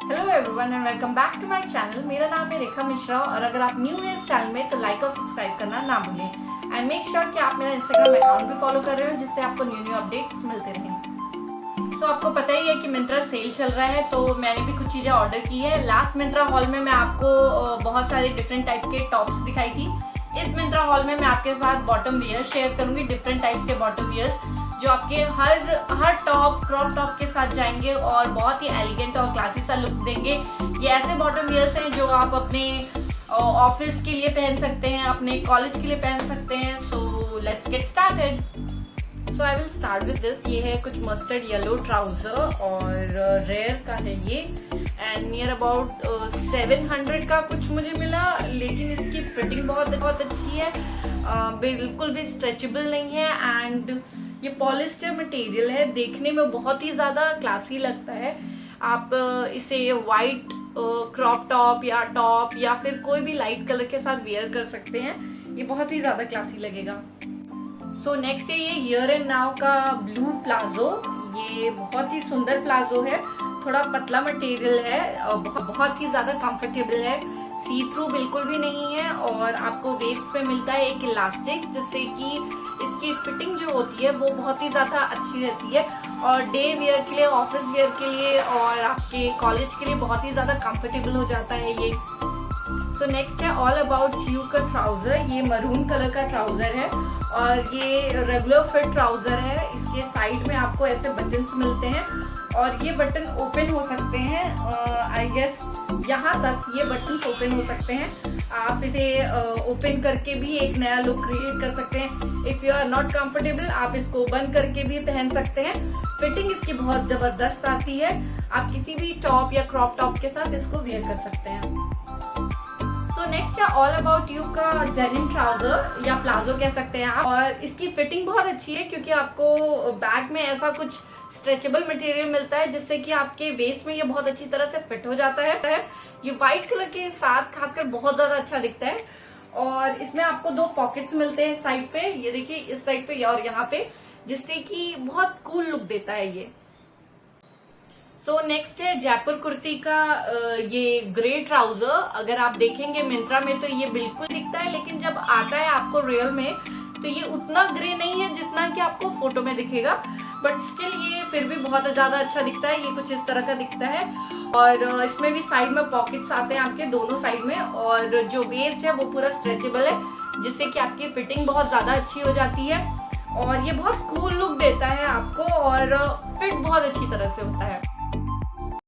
Hello everyone and welcome back to my channel. मेरा नाम है रेखा मिश्रा और अगर आप न्यू हैं इस चैनल में तो लाइक और सब्सक्राइब करना ना भूलें एंड मेक श्योर कि आप मेरा इंस्टाग्राम अकाउंट भी फॉलो कर रहे हो जिससे आपको न्यू अपडेट्स मिलते रहें। सो आपको पता ही है कि मिंत्रा सेल चल रहा है तो मैंने भी कुछ चीज़ें ऑर्डर की है। लास्ट मिंत्रा हॉल में मैं आपको बहुत सारे डिफरेंट टाइप के टॉप्स दिखाई थी। इस मिंत्रा हॉल में मैं आपके साथ बॉटम वियर शेयर करूंगी, डिफरेंट टाइप्स के बॉटम वियर्स जो आपके हर टॉप क्रॉप टॉप के साथ जाएंगे और बहुत ही एलिगेंट और क्लासी सा लुक देंगे। ये ऐसे बॉटम वियर्स हैं जो आप अपने ऑफिस के लिए पहन सकते हैं, अपने कॉलेज के लिए पहन सकते हैं। So let's get started. So I will start with this. ये है कुछ मस्टर्ड येलो ट्राउजर और रेयर का है ये एंड नियर अबाउट 700 का कुछ मुझे मिला, लेकिन इसकी फिटिंग बहुत अच्छी है, बिल्कुल भी स्ट्रेचेबल नहीं है एंड ये पॉलिस्टर मटेरियल है। देखने में बहुत ही ज़्यादा क्लासी लगता है। आप इसे वाइट क्रॉप टॉप या फिर कोई भी लाइट कलर के साथ वेयर कर सकते हैं। ये बहुत ही ज़्यादा क्लासी लगेगा। सो नेक्स्ट है ये हियर एंड नाउ का ब्लू प्लाजो। ये बहुत ही सुंदर प्लाजो है, थोड़ा पतला मटेरियल है, बहुत ही ज़्यादा कंफर्टेबल है, सी थ्रू बिल्कुल भी नहीं है और आपको वेस्ट पे मिलता है एक इलास्टिक जिससे कि इसकी फिटिंग जो होती है वो बहुत ही ज़्यादा अच्छी रहती है और डे वेयर के लिए, ऑफिस वेयर के लिए और आपके कॉलेज के लिए बहुत ही ज़्यादा कंफर्टेबल हो जाता है ये। सो नेक्स्ट है ऑल अबाउट यू का ट्राउज़र। ये मरून कलर का ट्राउज़र है और ये रेगुलर फिट ट्राउज़र है। इसके साइड में आपको ऐसे बटन्स मिलते हैं और ये बटन ओपन हो सकते हैं। आई गेस यहाँ तक ये बटन्स ओपन हो सकते हैं। आप इसे ओपन करके भी एक नया लुक क्रिएट कर सकते हैं। If you are not comfortable आप इसको बंद करके भी पहन सकते हैं। फिटिंग इसकी बहुत ज़बरदस्त आती है। आप किसी भी टॉप या क्रॉप टॉप के साथ इसको वेयर कर सकते हैं। सो नेक्स्ट है ऑल अबाउट यू का डेनिम ट्राउजर या प्लाजो कह सकते हैं आप, और इसकी फिटिंग बहुत अच्छी है क्योंकि आपको बैक में ऐसा कुछ स्ट्रेचेबल मटेरियल मिलता है जिससे कि आपके वेस्ट में ये बहुत अच्छी तरह से फिट हो जाता है। ये व्हाइट कलर के साथ खासकर बहुत ज्यादा अच्छा दिखता है और इसमें आपको दो पॉकेट्स मिलते हैं साइड पे, ये देखिए इस साइड पे और यहाँ पे, जिससे कि बहुत कूल लुक देता है ये। सो नेक्स्ट है जयपुर कुर्ती का ये ग्रे ट्राउजर। अगर आप देखेंगे मिंत्रा में तो ये बिल्कुल दिखता है, लेकिन जब आता है आपको रियल में तो ये उतना ग्रे नहीं है जितना कि आपको फोटो में दिखेगा, बट स्टिल ये फिर भी बहुत ज्यादा अच्छा दिखता है। ये कुछ इस तरह का दिखता है और इसमें भी साइड में पॉकेट्स आते हैं आपके दोनों साइड में और जो वेस्ट है वो पूरा स्ट्रेचेबल है जिससे कि आपकी फिटिंग बहुत ज्यादा अच्छी हो जाती है और ये बहुत कूल लुक देता है आपको और फिट बहुत अच्छी तरह से होता है।